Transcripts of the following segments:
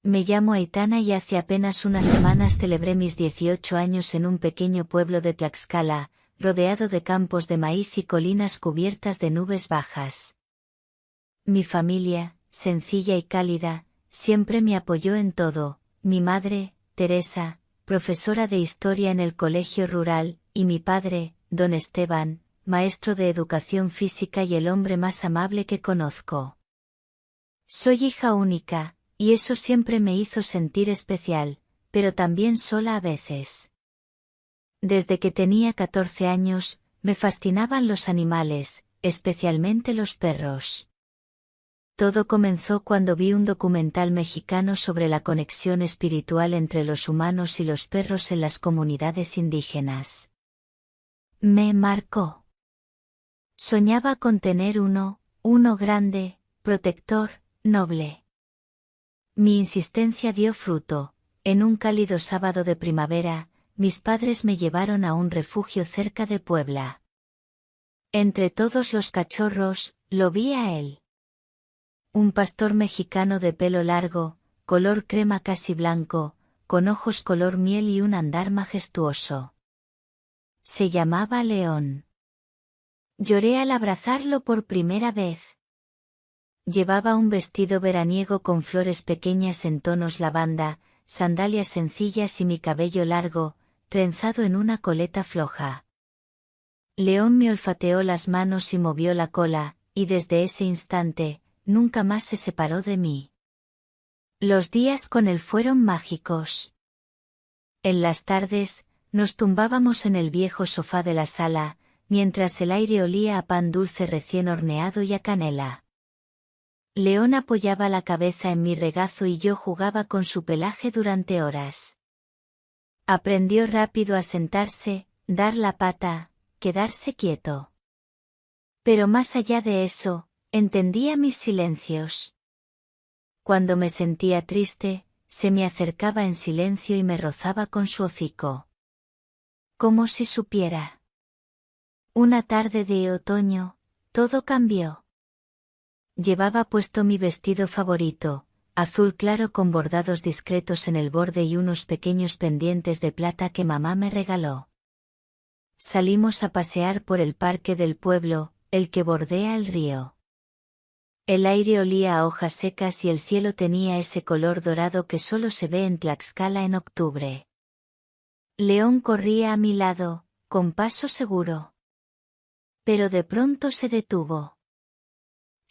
Me llamo Aitana y hace apenas unas semanas celebré mis 18 años en un pequeño pueblo de Tlaxcala, rodeado de campos de maíz y colinas cubiertas de nubes bajas. Mi familia, sencilla y cálida, siempre me apoyó en todo. Mi madre, Teresa, profesora de historia en el colegio rural, y mi padre, don Esteban, maestro de educación física y el hombre más amable que conozco. Soy hija única, y eso siempre me hizo sentir especial, pero también sola a veces. Desde que tenía 14 años, me fascinaban los animales, especialmente los perros. Todo comenzó cuando vi un documental mexicano sobre la conexión espiritual entre los humanos y los perros en las comunidades indígenas. Me marcó. Soñaba con tener uno grande, protector, noble. Mi insistencia dio fruto. En un cálido sábado de primavera, mis padres me llevaron a un refugio cerca de Puebla. Entre todos los cachorros, lo vi a él. Un pastor mexicano de pelo largo, color crema casi blanco, con ojos color miel y un andar majestuoso. Se llamaba León. Lloré al abrazarlo por primera vez. Llevaba un vestido veraniego con flores pequeñas en tonos lavanda, sandalias sencillas y mi cabello largo, trenzado en una coleta floja. León me olfateó las manos y movió la cola, y desde ese instante, nunca más se separó de mí. Los días con él fueron mágicos. En las tardes, nos tumbábamos en el viejo sofá de la sala, mientras el aire olía a pan dulce recién horneado y a canela. León apoyaba la cabeza en mi regazo y yo jugaba con su pelaje durante horas. Aprendió rápido a sentarse, dar la pata, quedarse quieto. Pero más allá de eso, entendía mis silencios. Cuando me sentía triste, se me acercaba en silencio y me rozaba con su hocico. Como si supiera. Una tarde de otoño, todo cambió. Llevaba puesto mi vestido favorito, azul claro con bordados discretos en el borde y unos pequeños pendientes de plata que mamá me regaló. Salimos a pasear por el parque del pueblo, el que bordea el río. El aire olía a hojas secas y el cielo tenía ese color dorado que solo se ve en Tlaxcala en octubre. León corría a mi lado, con paso seguro. Pero de pronto se detuvo.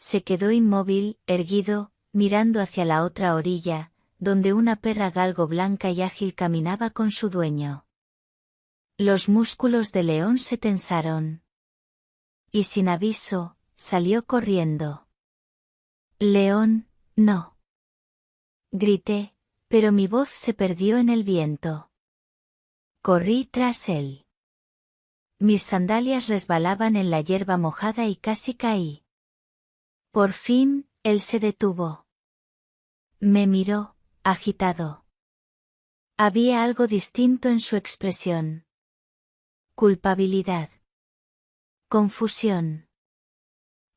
Se quedó inmóvil, erguido, mirando hacia la otra orilla, donde una perra galgo blanca y ágil caminaba con su dueño. Los músculos de León se tensaron. Y sin aviso, salió corriendo. León, no. Grité, pero mi voz se perdió en el viento. Corrí tras él. Mis sandalias resbalaban en la hierba mojada y casi caí. Por fin, él se detuvo. Me miró, agitado. Había algo distinto en su expresión. Culpabilidad. Confusión.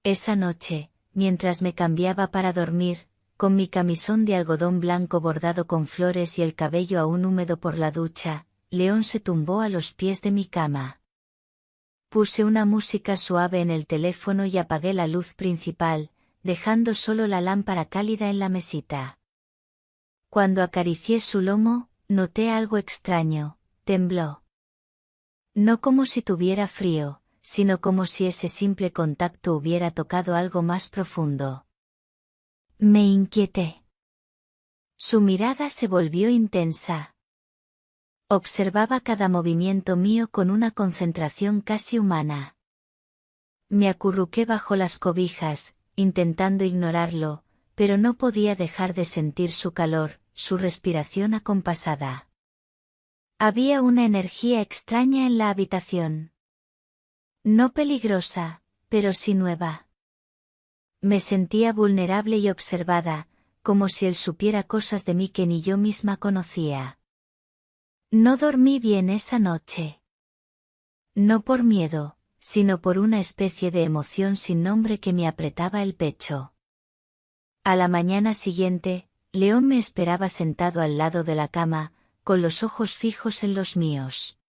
Esa noche, mientras me cambiaba para dormir, con mi camisón de algodón blanco bordado con flores y el cabello aún húmedo por la ducha, León se tumbó a los pies de mi cama. Puse una música suave en el teléfono y apagué la luz principal, dejando solo la lámpara cálida en la mesita. Cuando acaricié su lomo, noté algo extraño, tembló. No como si tuviera frío, sino como si ese simple contacto hubiera tocado algo más profundo. Me inquieté. Su mirada se volvió intensa. Observaba cada movimiento mío con una concentración casi humana. Me acurruqué bajo las cobijas, intentando ignorarlo, pero no podía dejar de sentir su calor, su respiración acompasada. Había una energía extraña en la habitación. No peligrosa, pero sí nueva. Me sentía vulnerable y observada, como si él supiera cosas de mí que ni yo misma conocía. No dormí bien esa noche. No por miedo, sino por una especie de emoción sin nombre que me apretaba el pecho. A la mañana siguiente, León me esperaba sentado al lado de la cama, con los ojos fijos en los míos.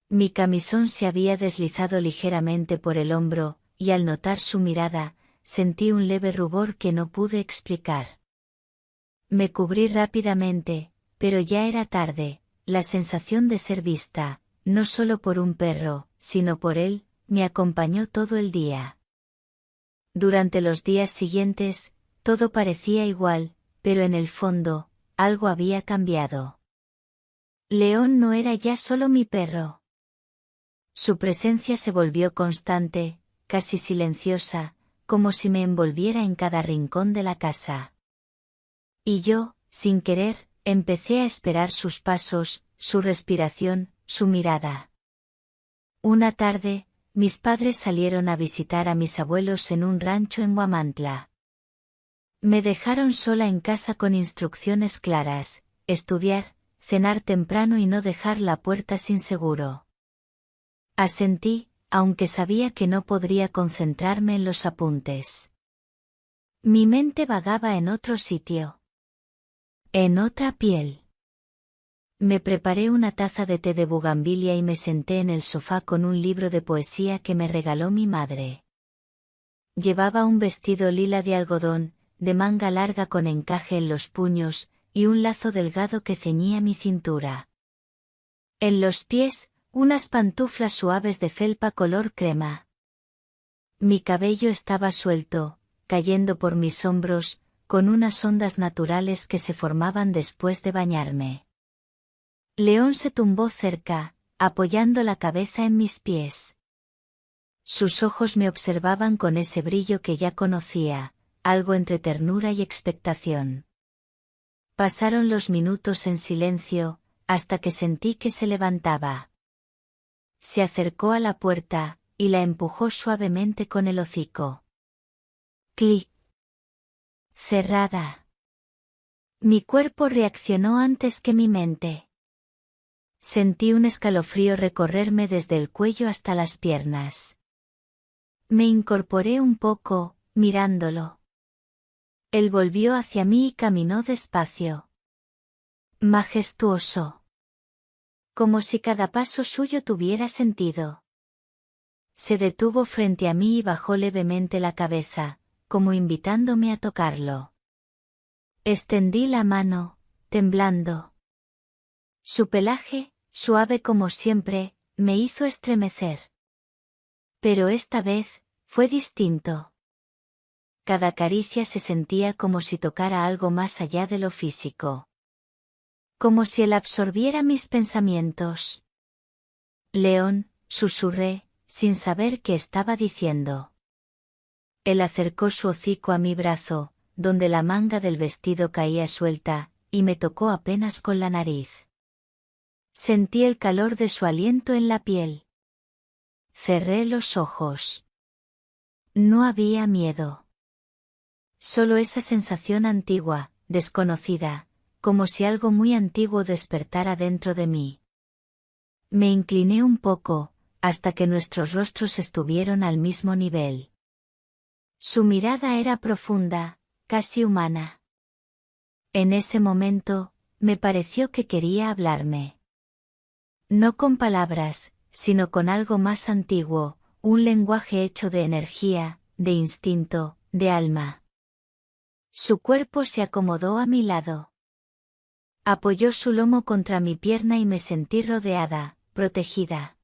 Mi camisón se había deslizado ligeramente por el hombro, y al notar su mirada, sentí un leve rubor que no pude explicar. Me cubrí rápidamente, pero ya era tarde. La sensación de ser vista, no solo por un perro, sino por él, me acompañó todo el día. Durante los días siguientes, todo parecía igual, pero en el fondo, algo había cambiado. León no era ya solo mi perro. Su presencia se volvió constante, casi silenciosa, como si me envolviera en cada rincón de la casa. Y yo, sin querer, empecé a esperar sus pasos, su respiración, su mirada. Una tarde, mis padres salieron a visitar a mis abuelos en un rancho en Huamantla. Me dejaron sola en casa con instrucciones claras: estudiar, cenar temprano y no dejar la puerta sin seguro. Asentí, aunque sabía que no podría concentrarme en los apuntes. Mi mente vagaba en otro sitio. En otra piel. Me preparé una taza de té de bugambilia y me senté en el sofá con un libro de poesía que me regaló mi madre. Llevaba un vestido lila de algodón, de manga larga con encaje en los puños, y un lazo delgado que ceñía mi cintura. En los pies, unas pantuflas suaves de felpa color crema. Mi cabello estaba suelto, cayendo por mis hombros, con unas ondas naturales que se formaban después de bañarme. León se tumbó cerca, apoyando la cabeza en mis pies. Sus ojos me observaban con ese brillo que ya conocía, algo entre ternura y expectación. Pasaron los minutos en silencio, hasta que sentí que se levantaba. Se acercó a la puerta, y la empujó suavemente con el hocico. Clic. Cerrada. Mi cuerpo reaccionó antes que mi mente. Sentí un escalofrío recorrerme desde el cuello hasta las piernas. Me incorporé un poco, mirándolo. Él volvió hacia mí y caminó despacio. Majestuoso. Como si cada paso suyo tuviera sentido. Se detuvo frente a mí y bajó levemente la cabeza, como invitándome a tocarlo. Extendí la mano, temblando. Su pelaje, suave como siempre, me hizo estremecer. Pero esta vez, fue distinto. Cada caricia se sentía como si tocara algo más allá de lo físico. Como si él absorbiera mis pensamientos. León, susurré, sin saber qué estaba diciendo. Él acercó su hocico a mi brazo, donde la manga del vestido caía suelta, y me tocó apenas con la nariz. Sentí el calor de su aliento en la piel. Cerré los ojos. No había miedo. Solo esa sensación antigua, desconocida, como si algo muy antiguo despertara dentro de mí. Me incliné un poco, hasta que nuestros rostros estuvieron al mismo nivel. Su mirada era profunda, casi humana. En ese momento, me pareció que quería hablarme. No con palabras, sino con algo más antiguo, un lenguaje hecho de energía, de instinto, de alma. Su cuerpo se acomodó a mi lado. Apoyó su lomo contra mi pierna y me sentí rodeada, protegida.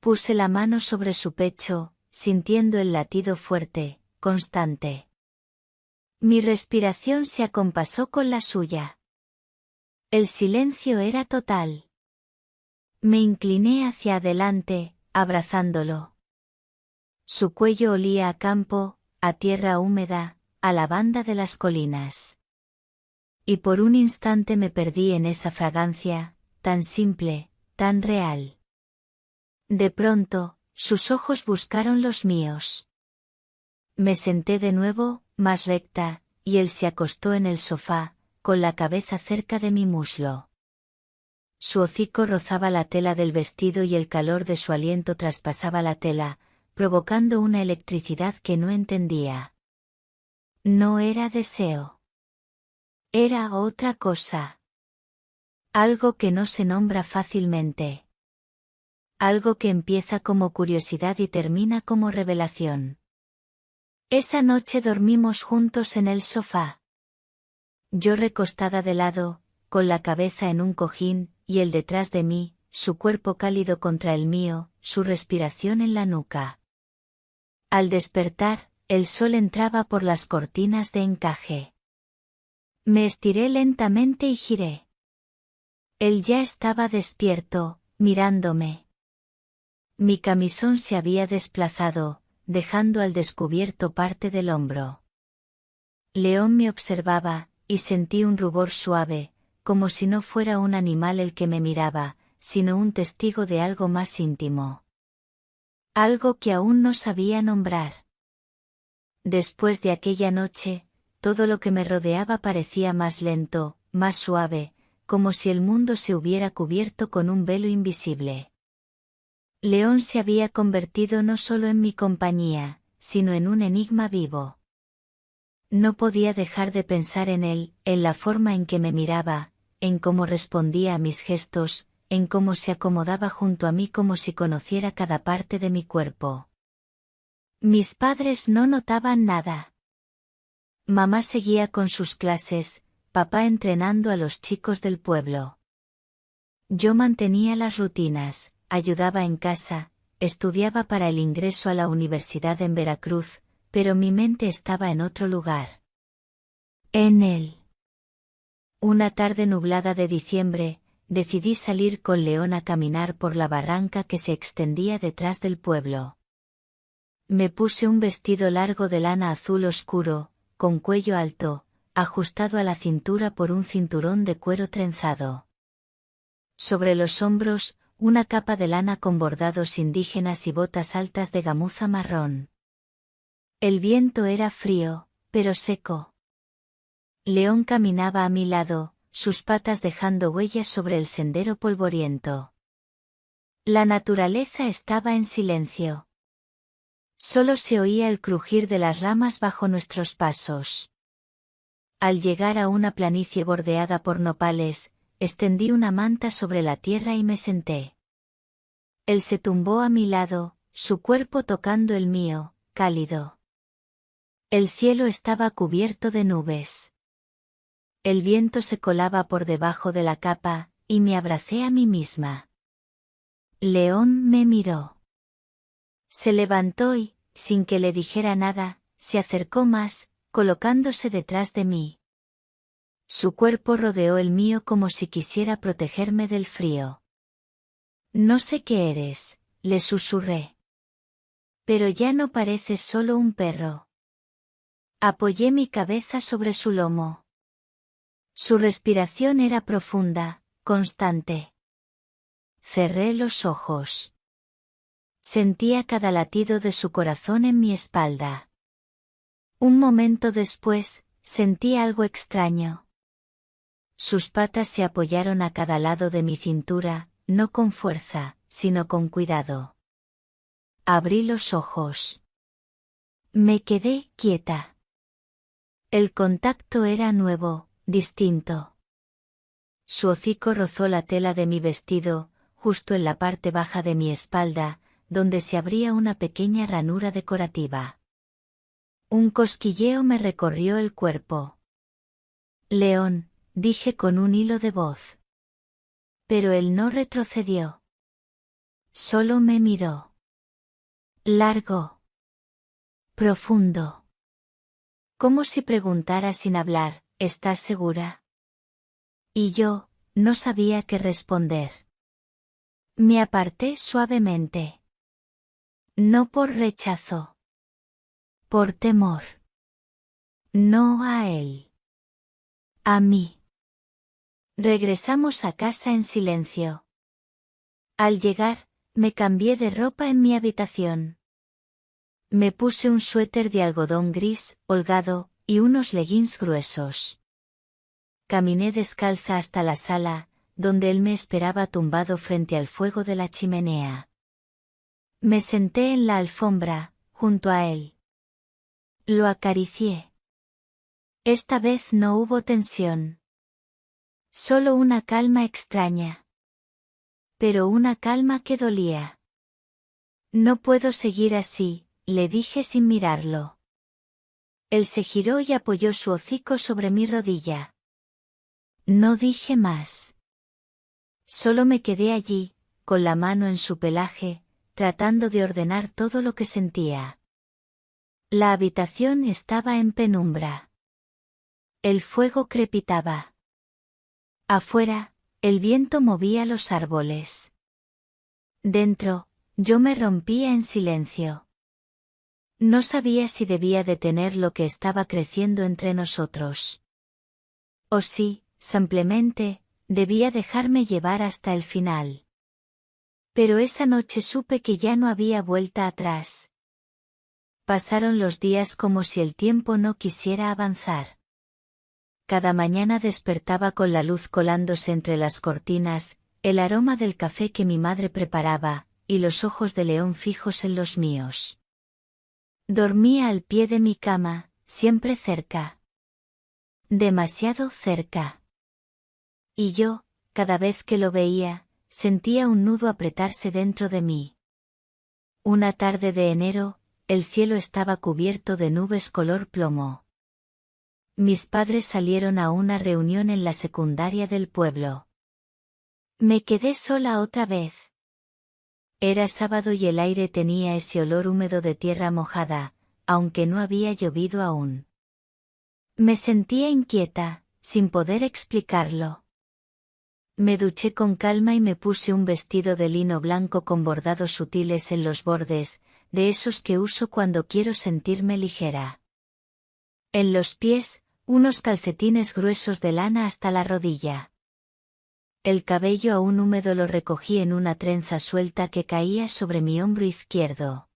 Puse la mano sobre su pecho, sintiendo el latido fuerte, constante. Mi respiración se acompasó con la suya. El silencio era total. Me incliné hacia adelante, abrazándolo. Su cuello olía a campo, a tierra húmeda, a lavanda de las colinas. Y por un instante me perdí en esa fragancia, tan simple, tan real. De pronto, sus ojos buscaron los míos. Me senté de nuevo, más recta, y él se acostó en el sofá, con la cabeza cerca de mi muslo. Su hocico rozaba la tela del vestido y el calor de su aliento traspasaba la tela, provocando una electricidad que no entendía. No era deseo. Era otra cosa. Algo que no se nombra fácilmente. Algo que empieza como curiosidad y termina como revelación. Esa noche dormimos juntos en el sofá. Yo recostada de lado, con la cabeza en un cojín, y él detrás de mí, su cuerpo cálido contra el mío, su respiración en la nuca. Al despertar, el sol entraba por las cortinas de encaje. Me estiré lentamente y giré. Él ya estaba despierto, mirándome. Mi camisón se había desplazado, dejando al descubierto parte del hombro. León me observaba, y sentí un rubor suave, como si no fuera un animal el que me miraba, sino un testigo de algo más íntimo. Algo que aún no sabía nombrar. Después de aquella noche, todo lo que me rodeaba parecía más lento, más suave, como si el mundo se hubiera cubierto con un velo invisible. León se había convertido no solo en mi compañía, sino en un enigma vivo. No podía dejar de pensar en él, en la forma en que me miraba, en cómo respondía a mis gestos, en cómo se acomodaba junto a mí como si conociera cada parte de mi cuerpo. Mis padres no notaban nada. Mamá seguía con sus clases, papá entrenando a los chicos del pueblo. Yo mantenía las rutinas, ayudaba en casa, estudiaba para el ingreso a la universidad en Veracruz, pero mi mente estaba en otro lugar. En él. Una tarde nublada de diciembre, decidí salir con León a caminar por la barranca que se extendía detrás del pueblo. Me puse un vestido largo de lana azul oscuro, con cuello alto, ajustado a la cintura por un cinturón de cuero trenzado. Sobre los hombros, una capa de lana con bordados indígenas y botas altas de gamuza marrón. El viento era frío, pero seco. León caminaba a mi lado, sus patas dejando huellas sobre el sendero polvoriento. La naturaleza estaba en silencio. Solo se oía el crujir de las ramas bajo nuestros pasos. Al llegar a una planicie bordeada por nopales, extendí una manta sobre la tierra y me senté. Él se tumbó a mi lado, su cuerpo tocando el mío, cálido. El cielo estaba cubierto de nubes. El viento se colaba por debajo de la capa, y me abracé a mí misma. León me miró. Se levantó y, sin que le dijera nada, se acercó más, colocándose detrás de mí. Su cuerpo rodeó el mío como si quisiera protegerme del frío. No sé qué eres, le susurré. Pero ya no pareces solo un perro. Apoyé mi cabeza sobre su lomo. Su respiración era profunda, constante. Cerré los ojos. Sentía cada latido de su corazón en mi espalda. Un momento después, sentí algo extraño. Sus patas se apoyaron a cada lado de mi cintura, no con fuerza, sino con cuidado. Abrí los ojos. Me quedé quieta. El contacto era nuevo, distinto. Su hocico rozó la tela de mi vestido, justo en la parte baja de mi espalda, donde se abría una pequeña ranura decorativa. Un cosquilleo me recorrió el cuerpo. León, dije con un hilo de voz. Pero él no retrocedió. Solo me miró. Largo. Profundo. Como si preguntara sin hablar, ¿estás segura? Y yo, no sabía qué responder. Me aparté suavemente. No por rechazo. Por temor. No a él. A mí. Regresamos a casa en silencio. Al llegar, me cambié de ropa en mi habitación. Me puse un suéter de algodón gris, holgado, y unos leggings gruesos. Caminé descalza hasta la sala, donde él me esperaba tumbado frente al fuego de la chimenea. Me senté en la alfombra, junto a él. Lo acaricié. Esta vez no hubo tensión. Solo una calma extraña. Pero una calma que dolía. No puedo seguir así, le dije sin mirarlo. Él se giró y apoyó su hocico sobre mi rodilla. No dije más. Solo me quedé allí, con la mano en su pelaje, tratando de ordenar todo lo que sentía. La habitación estaba en penumbra. El fuego crepitaba. Afuera, el viento movía los árboles. Dentro, yo me rompía en silencio. No sabía si debía detener lo que estaba creciendo entre nosotros. O si, simplemente, debía dejarme llevar hasta el final. Pero esa noche supe que ya no había vuelta atrás. Pasaron los días como si el tiempo no quisiera avanzar. Cada mañana despertaba con la luz colándose entre las cortinas, el aroma del café que mi madre preparaba, y los ojos de León fijos en los míos. Dormía al pie de mi cama, siempre cerca. Demasiado cerca. Y yo, cada vez que lo veía, sentía un nudo apretarse dentro de mí. Una tarde de enero, el cielo estaba cubierto de nubes color plomo. Mis padres salieron a una reunión en la secundaria del pueblo. Me quedé sola otra vez. Era sábado y el aire tenía ese olor húmedo de tierra mojada, aunque no había llovido aún. Me sentía inquieta, sin poder explicarlo. Me duché con calma y me puse un vestido de lino blanco con bordados sutiles en los bordes, de esos que uso cuando quiero sentirme ligera. En los pies, unos calcetines gruesos de lana hasta la rodilla. El cabello aún húmedo lo recogí en una trenza suelta que caía sobre mi hombro izquierdo.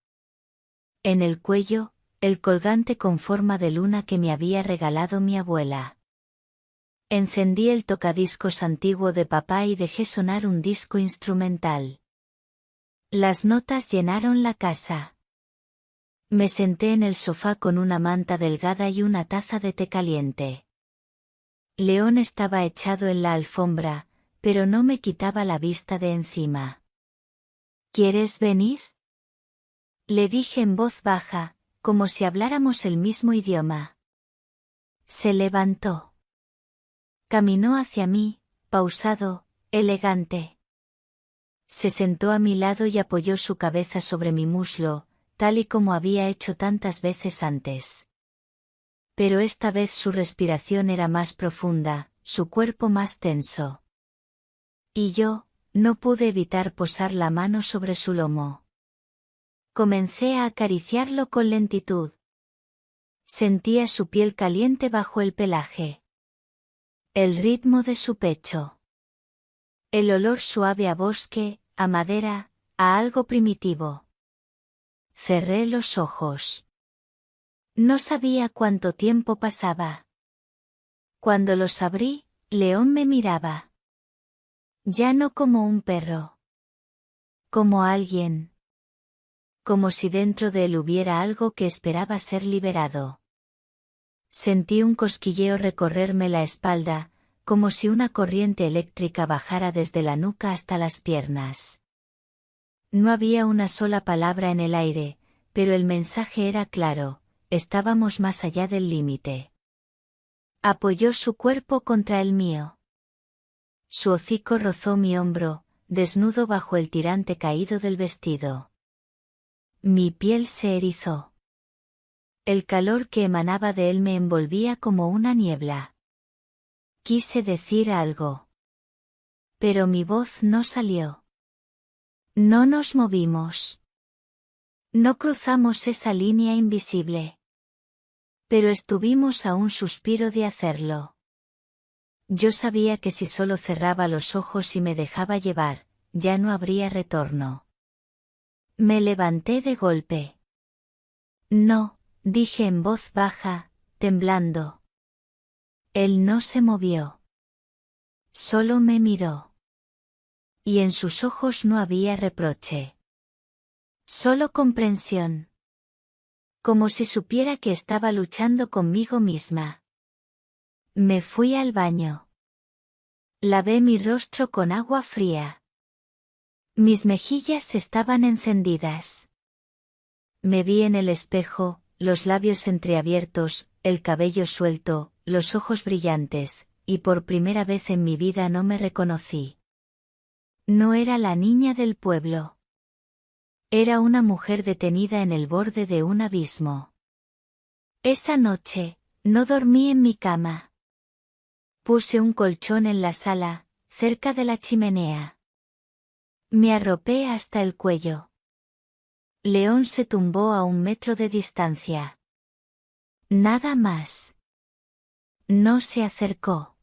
En el cuello, el colgante con forma de luna que me había regalado mi abuela. Encendí el tocadiscos antiguo de papá y dejé sonar un disco instrumental. Las notas llenaron la casa. Me senté en el sofá con una manta delgada y una taza de té caliente. León estaba echado en la alfombra, pero no me quitaba la vista de encima. ¿Quieres venir? Le dije en voz baja, como si habláramos el mismo idioma. Se levantó. Caminó hacia mí, pausado, elegante. Se sentó a mi lado y apoyó su cabeza sobre mi muslo, tal y como había hecho tantas veces antes. Pero esta vez su respiración era más profunda, su cuerpo más tenso. Y yo, no pude evitar posar la mano sobre su lomo. Comencé a acariciarlo con lentitud. Sentía su piel caliente bajo el pelaje. El ritmo de su pecho. El olor suave a bosque, a madera, a algo primitivo. Cerré los ojos. No sabía cuánto tiempo pasaba. Cuando los abrí, León me miraba. Ya no como un perro. Como alguien. Como si dentro de él hubiera algo que esperaba ser liberado. Sentí un cosquilleo recorrerme la espalda, como si una corriente eléctrica bajara desde la nuca hasta las piernas. No había una sola palabra en el aire, pero el mensaje era claro, estábamos más allá del límite. Apoyó su cuerpo contra el mío. Su hocico rozó mi hombro, desnudo bajo el tirante caído del vestido. Mi piel se erizó. El calor que emanaba de él me envolvía como una niebla. Quise decir algo. Pero mi voz no salió. No nos movimos. No cruzamos esa línea invisible. Pero estuvimos a un suspiro de hacerlo. Yo sabía que si solo cerraba los ojos y me dejaba llevar, ya no habría retorno. Me levanté de golpe. No, dije en voz baja, temblando. Él no se movió. Solo me miró. Y en sus ojos no había reproche. Solo comprensión. Como si supiera que estaba luchando conmigo misma. Me fui al baño. Lavé mi rostro con agua fría. Mis mejillas estaban encendidas. Me vi en el espejo, los labios entreabiertos, el cabello suelto, los ojos brillantes, y por primera vez en mi vida no me reconocí. No era la niña del pueblo. Era una mujer detenida en el borde de un abismo. Esa noche, no dormí en mi cama. Puse un colchón en la sala, cerca de la chimenea. Me arropé hasta el cuello. León se tumbó a 1 metro de distancia. Nada más. No se acercó.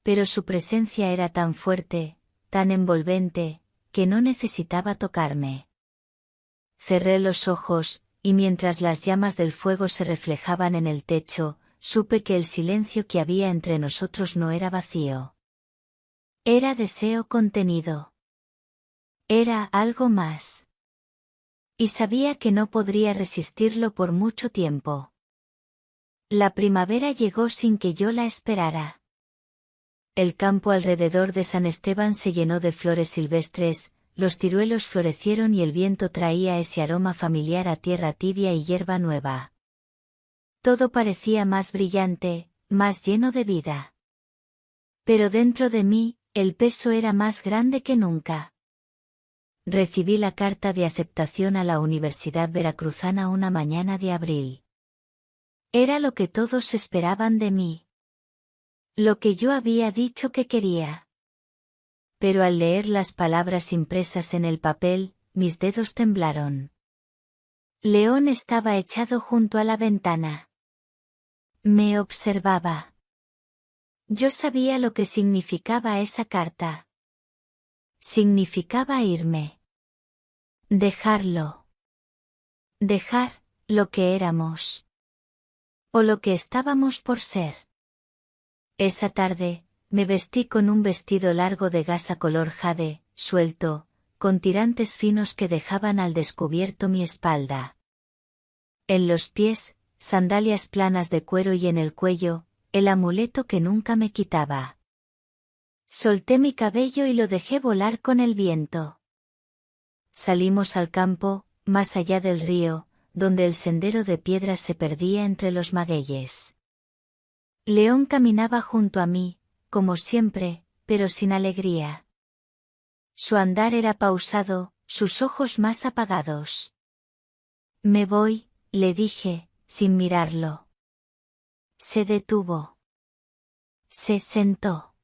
Pero su presencia era tan fuerte, tan envolvente, que no necesitaba tocarme. Cerré los ojos, y mientras las llamas del fuego se reflejaban en el techo, supe que el silencio que había entre nosotros no era vacío. Era deseo contenido. Era algo más. Y sabía que no podría resistirlo por mucho tiempo. La primavera llegó sin que yo la esperara. El campo alrededor de San Esteban se llenó de flores silvestres, los ciruelos florecieron y el viento traía ese aroma familiar a tierra tibia y hierba nueva. Todo parecía más brillante, más lleno de vida. Pero dentro de mí, el peso era más grande que nunca. Recibí la carta de aceptación a la Universidad Veracruzana una mañana de abril. Era lo que todos esperaban de mí. Lo que yo había dicho que quería. Pero al leer las palabras impresas en el papel, mis dedos temblaron. León estaba echado junto a la ventana. Me observaba. Yo sabía lo que significaba esa carta. Significaba irme. Dejarlo. Dejar lo que éramos. O lo que estábamos por ser. Esa tarde, me vestí con un vestido largo de gasa color jade, suelto, con tirantes finos que dejaban al descubierto mi espalda. En los pies, sandalias planas de cuero y en el cuello, el amuleto que nunca me quitaba. Solté mi cabello y lo dejé volar con el viento. Salimos al campo, más allá del río, donde el sendero de piedras se perdía entre los magueyes. León caminaba junto a mí, como siempre, pero sin alegría. Su andar era pausado, sus ojos más apagados. Me voy, le dije, sin mirarlo. Se detuvo. Se sentó.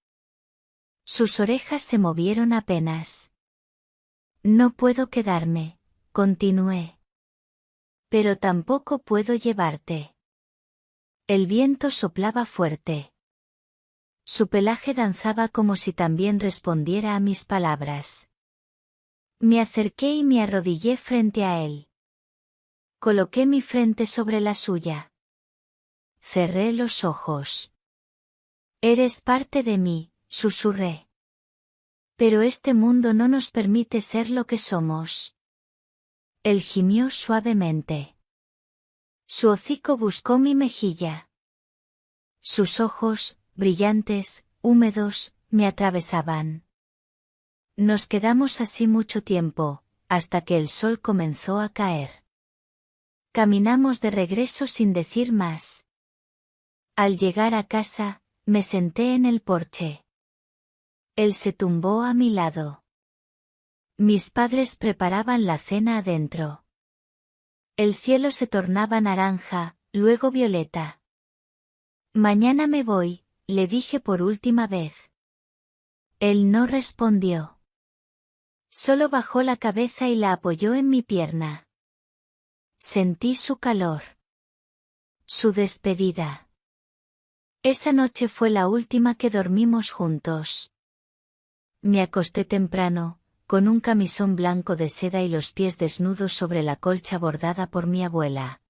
Sus orejas se movieron apenas. No puedo quedarme, continué. Pero tampoco puedo llevarte. El viento soplaba fuerte. Su pelaje danzaba como si también respondiera a mis palabras. Me acerqué y me arrodillé frente a él. Coloqué mi frente sobre la suya. Cerré los ojos. Eres parte de mí, susurré. Pero este mundo no nos permite ser lo que somos. Él gimió suavemente. Su hocico buscó mi mejilla. Sus ojos, brillantes, húmedos, me atravesaban. Nos quedamos así mucho tiempo, hasta que el sol comenzó a caer. Caminamos de regreso sin decir más. Al llegar a casa, me senté en el porche. Él se tumbó a mi lado. Mis padres preparaban la cena adentro. El cielo se tornaba naranja, luego violeta. Mañana me voy, le dije por última vez. Él no respondió. Solo bajó la cabeza y la apoyó en mi pierna. Sentí su calor. Su despedida. Esa noche fue la última que dormimos juntos. Me acosté temprano, con un camisón blanco de seda y los pies desnudos sobre la colcha bordada por mi abuela.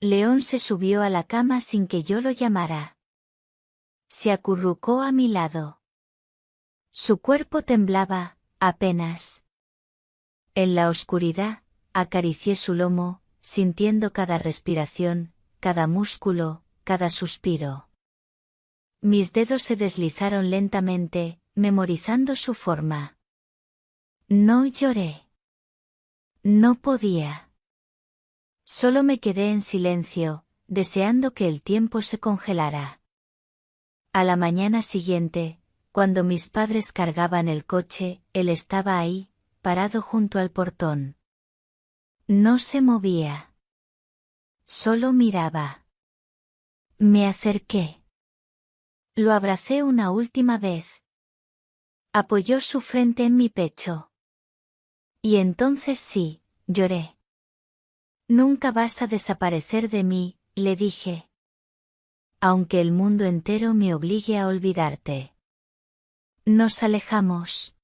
León se subió a la cama sin que yo lo llamara. Se acurrucó a mi lado. Su cuerpo temblaba, apenas. En la oscuridad, acaricié su lomo, sintiendo cada respiración, cada músculo, cada suspiro. Mis dedos se deslizaron lentamente, memorizando su forma. No lloré. No podía. Solo me quedé en silencio, deseando que el tiempo se congelara. A la mañana siguiente, cuando mis padres cargaban el coche, él estaba ahí, parado junto al portón. No se movía. Solo miraba. Me acerqué. Lo abracé una última vez. Apoyó su frente en mi pecho. Y entonces sí, lloré. Nunca vas a desaparecer de mí, le dije. Aunque el mundo entero me obligue a olvidarte. Nos alejamos.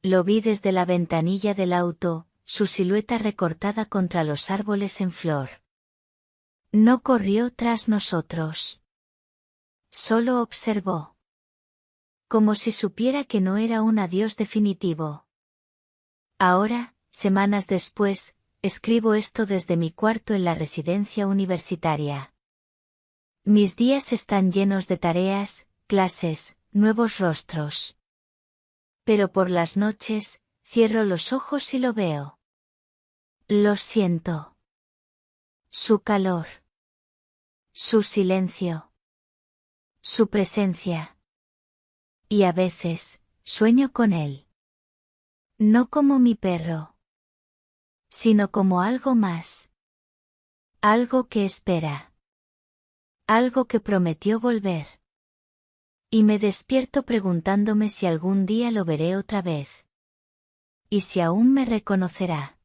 Lo vi desde la ventanilla del auto, su silueta recortada contra los árboles en flor. No corrió tras nosotros. Solo observó. Como si supiera que no era un adiós definitivo. Ahora, semanas después, escribo esto desde mi cuarto en la residencia universitaria. Mis días están llenos de tareas, clases, nuevos rostros. Pero por las noches, cierro los ojos y lo veo. Lo siento. Su calor. Su silencio. Su presencia. Y a veces, sueño con él. No como mi perro. Sino como algo más. Algo que espera. Algo que prometió volver. Y me despierto preguntándome si algún día lo veré otra vez. Y si aún me reconocerá.